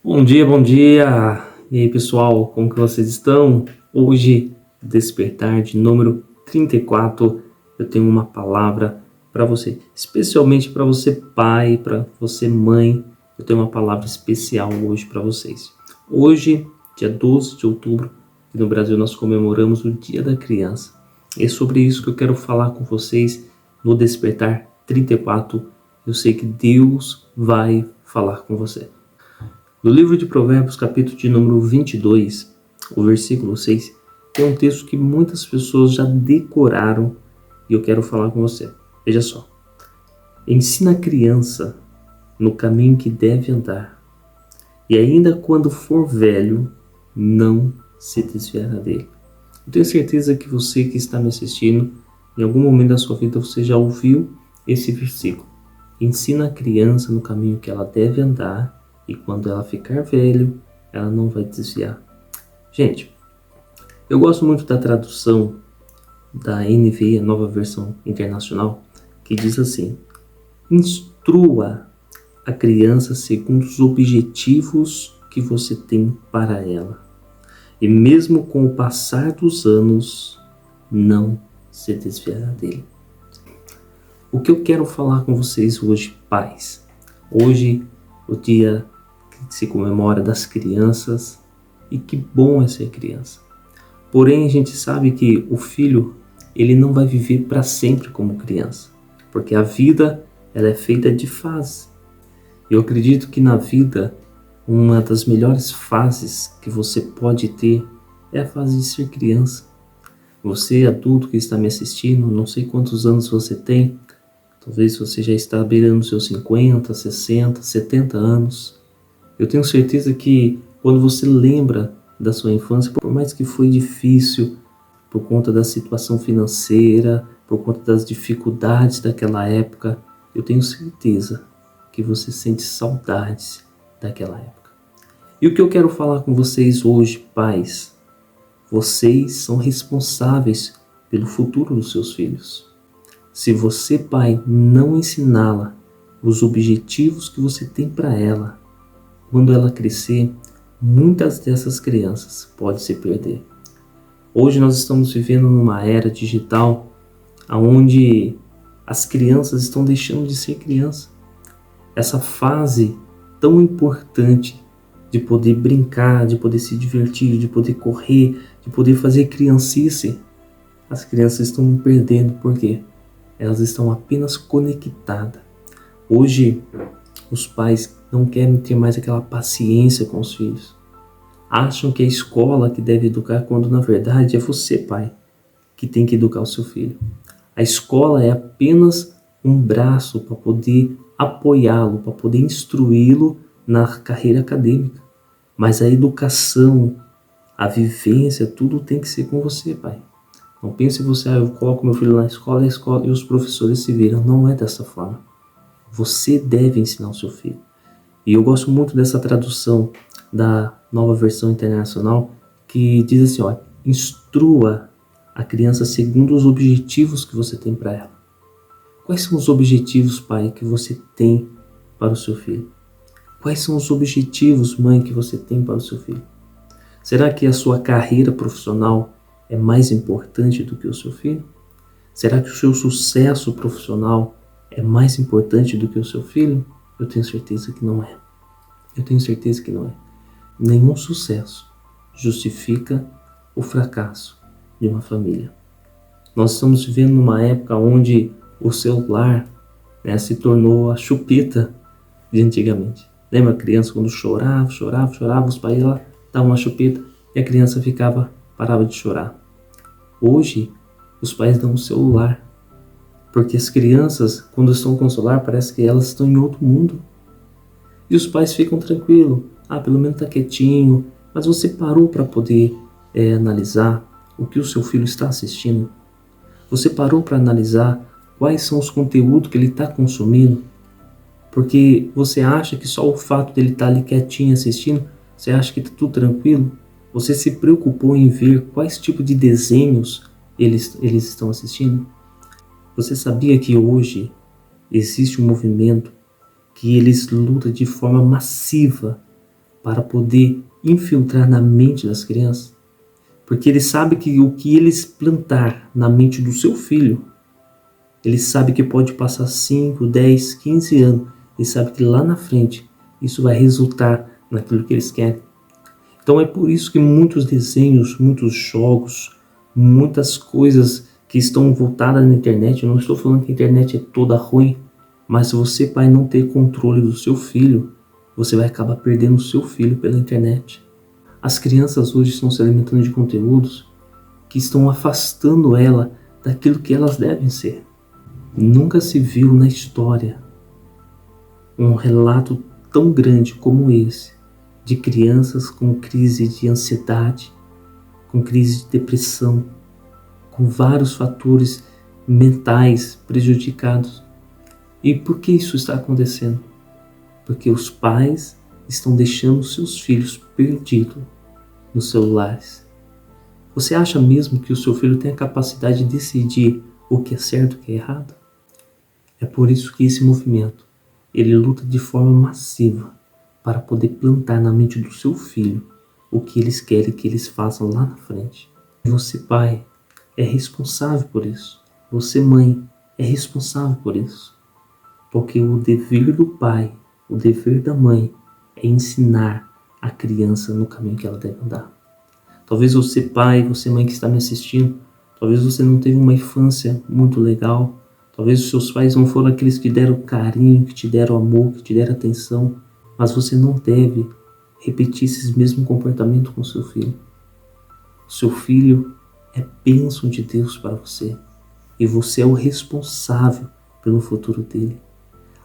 Bom dia, bom dia! E aí, pessoal, como que vocês estão? Hoje, despertar de número 34, eu tenho uma palavra para você, especialmente para você pai, para você mãe, eu tenho uma palavra especial hoje para vocês. Hoje, dia 12 de outubro, aqui no Brasil nós comemoramos o Dia da Criança. E é sobre isso que eu quero falar com vocês no Despertar 34. Eu sei que Deus vai falar com você. No livro de Provérbios, capítulo de número 22, o versículo 6, tem um texto que muitas pessoas já decoraram e eu quero falar com você. Veja só. Ensina a criança no caminho que deve andar, e ainda quando for velho, não se desviará dele. Eu tenho certeza que você que está me assistindo, em algum momento da sua vida você já ouviu esse versículo. Ensina a criança no caminho que ela deve andar, e quando ela ficar velho, ela não vai desviar. Gente, eu gosto muito da tradução da NVI, a Nova Versão Internacional, que diz assim: instrua a criança segundo os objetivos que você tem para ela, e mesmo com o passar dos anos, não se desviará dele. O que eu quero falar com vocês hoje, pais? Hoje, o dia que se comemora das crianças, e que bom é ser criança. Porém, a gente sabe que o filho, ele não vai viver para sempre como criança, porque a vida, ela é feita de fases. Eu acredito que na vida, uma das melhores fases que você pode ter é a fase de ser criança. Você, adulto que está me assistindo, não sei quantos anos você tem, talvez você já está beirando seus 50, 60, 70 anos. Eu tenho certeza que quando você lembra da sua infância, por mais que foi difícil, por conta da situação financeira, por conta das dificuldades daquela época, eu tenho certeza que você sente saudades daquela época. E o que eu quero falar com vocês hoje, pais, vocês são responsáveis pelo futuro dos seus filhos. Se você, pai, não ensiná-la os objetivos que você tem para ela, quando ela crescer, muitas dessas crianças podem se perder. Hoje nós estamos vivendo numa era digital onde as crianças estão deixando de ser criança. Essa fase tão importante de poder brincar, de poder se divertir, de poder correr, de poder fazer criancice, as crianças estão perdendo. Por quê? Elas estão apenas conectadas. Hoje, os pais não querem ter mais aquela paciência com os filhos. Acham que é a escola que deve educar, quando na verdade é você, pai, que tem que educar o seu filho. A escola é apenas um braço para poder apoiá-lo, para poder instruí-lo na carreira acadêmica. Mas a educação, a vivência, tudo tem que ser com você, pai. Não pense você, eu coloco meu filho na escola, a escola e os professores se viram. Não é dessa forma. Você deve ensinar o seu filho. E eu gosto muito dessa tradução da Nova Versão Internacional, que diz assim, ó, instrua a criança segundo os objetivos que você tem para ela. Quais são os objetivos, pai, que você tem para o seu filho? Quais são os objetivos, mãe, que você tem para o seu filho? Será que a sua carreira profissional é mais importante do que o seu filho? Será que o seu sucesso profissional é mais importante do que o seu filho? Eu tenho certeza que não é. Eu tenho certeza que não é. Nenhum sucesso justifica o fracasso de uma família. Nós estamos vivendo numa época onde o celular, se tornou a chupeta de antigamente. Lembra a criança quando chorava, os pais lá davam uma chupeta e a criança parava de chorar. Hoje, os pais dão um celular, porque as crianças, quando estão com o celular, parece que elas estão em outro mundo. E os pais ficam tranquilos. Pelo menos está quietinho. Mas você parou para poder analisar o que o seu filho está assistindo? Você parou para analisar quais são os conteúdos que ele está consumindo? Porque você acha que só o fato dele estar ali quietinho assistindo, você acha que está tudo tranquilo? Você se preocupou em ver quais tipos de desenhos eles estão assistindo? Você sabia que hoje existe um movimento que eles lutam de forma massiva para poder infiltrar na mente das crianças? Porque ele sabe que o que eles plantar na mente do seu filho, ele sabe que pode passar 5, 10, 15 anos. Ele sabe que lá na frente isso vai resultar naquilo que eles querem. Então é por isso que muitos desenhos, muitos jogos, muitas coisas que estão voltadas na internet, eu não estou falando que a internet é toda ruim, mas se você, pai, não ter controle do seu filho, você vai acabar perdendo o seu filho pela internet. As crianças hoje estão se alimentando de conteúdos que estão afastando ela daquilo que elas devem ser. Nunca se viu na história um relato tão grande como esse, de crianças com crise de ansiedade, com crise de depressão, com vários fatores mentais prejudicados. E por que isso está acontecendo? Porque os pais estão deixando seus filhos perdidos nos celulares. Você acha mesmo que o seu filho tem a capacidade de decidir o que é certo e o que é errado? É por isso que esse movimento, ele luta de forma massiva para poder plantar na mente do seu filho o que eles querem que eles façam lá na frente. Você, pai, é responsável por isso. Você, mãe, é responsável por isso. Porque o dever do pai, o dever da mãe é ensinar a criança no caminho que ela deve andar. Talvez você, pai, você, mãe que está me assistindo, talvez você não teve uma infância muito legal. Talvez os seus pais não foram aqueles que deram carinho, que te deram amor, que te deram atenção. Mas você não deve repetir esses mesmos comportamentos com seu filho. O seu filho é bênção de Deus para você. E você é o responsável pelo futuro dele.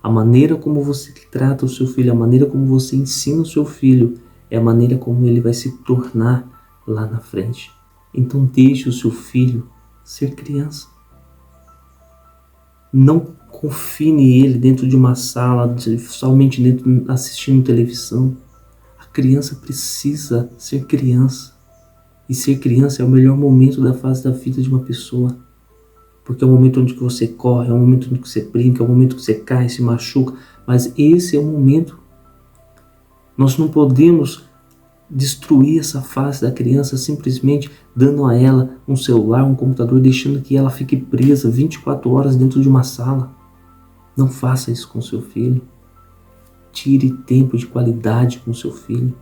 A maneira como você trata o seu filho, a maneira como você ensina o seu filho, é a maneira como ele vai se tornar lá na frente. Então deixe o seu filho ser criança. Não confine ele dentro de uma sala, somente dentro, assistindo televisão. A criança precisa ser criança. E ser criança é o melhor momento da fase da vida de uma pessoa. Porque é o momento onde você corre, é o momento onde você brinca, é o momento que você cai, se machuca. Mas esse é o momento. Nós não podemos destruir essa fase da criança simplesmente dando a ela um celular, um computador, deixando que ela fique presa 24 horas dentro de uma sala. Não faça isso com seu filho. Tire tempo de qualidade com seu filho.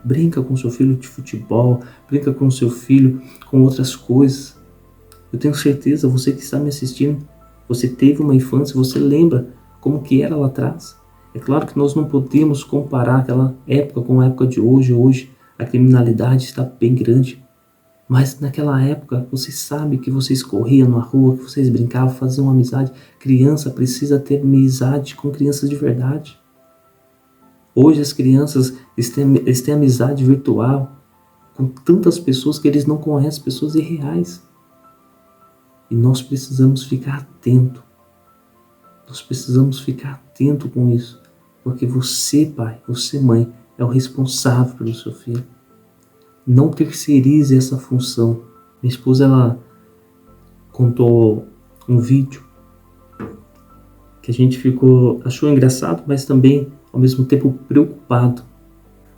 Brinca com seu filho de futebol, brinca com seu filho com outras coisas. Eu tenho certeza, você que está me assistindo, você teve uma infância, você lembra como que era lá atrás. É claro que nós não podemos comparar aquela época com a época de hoje. Hoje a criminalidade está bem grande. Mas naquela época, vocês sabem que vocês corriam na rua, que vocês brincavam, faziam amizade. Criança precisa ter amizade com crianças de verdade. Hoje as crianças eles têm amizade virtual com tantas pessoas que eles não conhecem, pessoas irreais. E nós precisamos ficar atento. Nós precisamos ficar atento com isso. Porque você, pai, você, mãe, é o responsável pelo seu filho. Não terceirize essa função. Minha esposa, ela contou um vídeo que a gente achou engraçado, mas também, ao mesmo tempo, preocupado.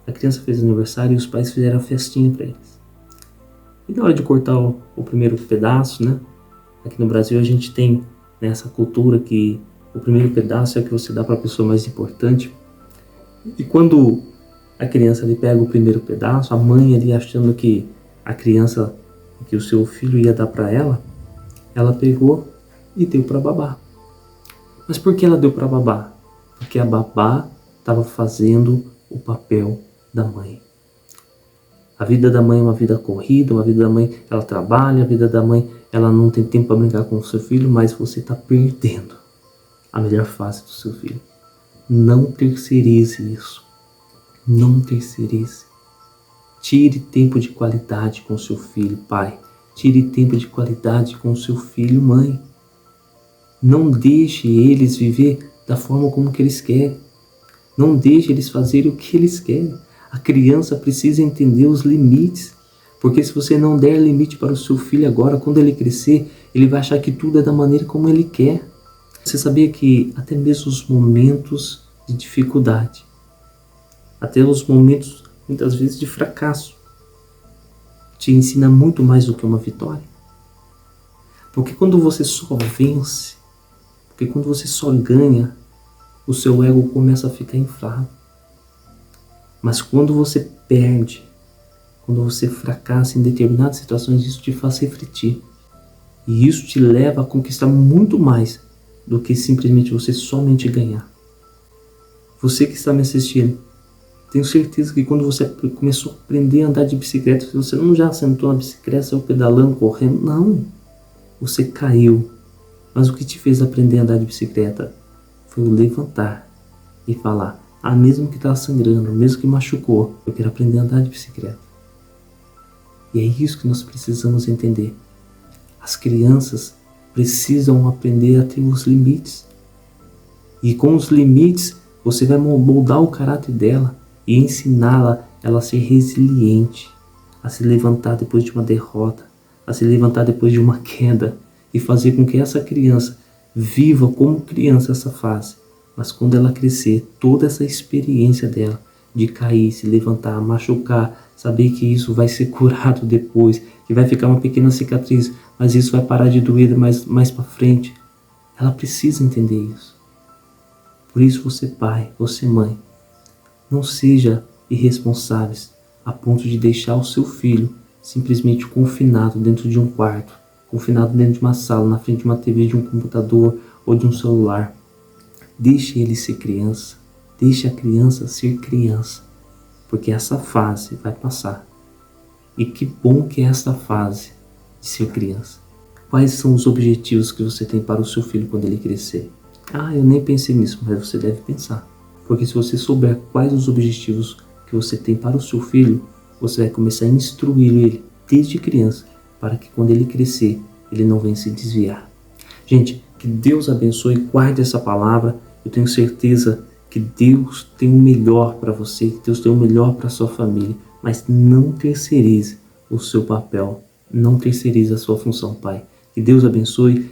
A criança fez aniversário e os pais fizeram a festinha para eles. E na hora de cortar o primeiro pedaço, né? Aqui no Brasil a gente tem essa cultura que o primeiro pedaço é o que você dá para a pessoa mais importante. E quando a criança ali pega o primeiro pedaço, a mãe ali achando que a criança, que o seu filho ia dar para ela pegou e deu para babá. Mas por que ela deu para babá? Porque a babá estava fazendo o papel da mãe. A vida da mãe é uma vida corrida, uma vida da mãe, ela trabalha, a vida da mãe, ela não tem tempo para brincar com o seu filho, mas você está perdendo a melhor fase do seu filho. Não terceirize isso. Não terceirize. Tire tempo de qualidade com o seu filho, pai. Tire tempo de qualidade com o seu filho, mãe. Não deixe eles viver da forma como que eles querem. Não deixe eles fazerem o que eles querem. A criança precisa entender os limites. Porque se você não der limite para o seu filho agora, quando ele crescer, ele vai achar que tudo é da maneira como ele quer. Você sabia que até mesmo os momentos de dificuldade, até os momentos, muitas vezes, de fracasso, te ensina muito mais do que uma vitória. Porque quando você só vence, porque quando você só ganha, o seu ego começa a ficar inflado. Mas quando você perde, quando você fracassa em determinadas situações, isso te faz refletir. E isso te leva a conquistar muito mais do que simplesmente você somente ganhar. Você que está me assistindo, tenho certeza que quando você começou a aprender a andar de bicicleta, você não já sentou na bicicleta, saiu pedalando, correndo, não. Você caiu. Mas o que te fez aprender a andar de bicicleta foi o levantar e falar, mesmo que estava sangrando, mesmo que machucou, eu quero aprender a andar de bicicleta. E é isso que nós precisamos entender. As crianças precisam aprender a ter os limites. E com os limites, você vai moldar o caráter dela e ensiná-la ela a ser resiliente, a se levantar depois de uma derrota, a se levantar depois de uma queda e fazer com que essa criança viva como criança essa fase. Mas quando ela crescer, toda essa experiência dela de cair, se levantar, machucar, saber que isso vai ser curado depois, que vai ficar uma pequena cicatriz, mas isso vai parar de doer mais para frente. Ela precisa entender isso. Por isso você pai, você mãe, não seja irresponsáveis a ponto de deixar o seu filho simplesmente confinado dentro de um quarto, confinado dentro de uma sala, na frente de uma TV, de um computador ou de um celular. Deixe ele ser criança, deixe a criança ser criança, porque essa fase vai passar. E que bom que é esta fase de ser criança. Quais são os objetivos que você tem para o seu filho quando ele crescer? Eu nem pensei nisso, mas você deve pensar. Porque se você souber quais os objetivos que você tem para o seu filho, você vai começar a instruir ele desde criança, para que quando ele crescer, ele não venha se desviar. Gente, que Deus abençoe, guarde essa palavra. Eu tenho certeza que Deus tem o melhor para você, que Deus tem o melhor para a sua família. Mas não terceirize o seu papel, não terceirize a sua função, pai. Que Deus abençoe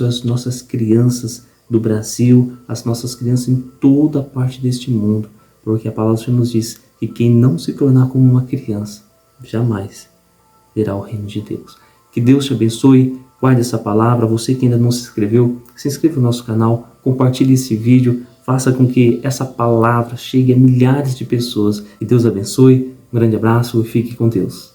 as nossas crianças do Brasil, as nossas crianças em toda parte deste mundo. Porque a palavra do Senhor nos diz que quem não se tornar como uma criança, jamais verá o reino de Deus. Que Deus te abençoe, guarde essa palavra. Você que ainda não se inscreveu, se inscreva no nosso canal, compartilhe esse vídeo, faça com que essa palavra chegue a milhares de pessoas. Que Deus abençoe, um grande abraço e fique com Deus.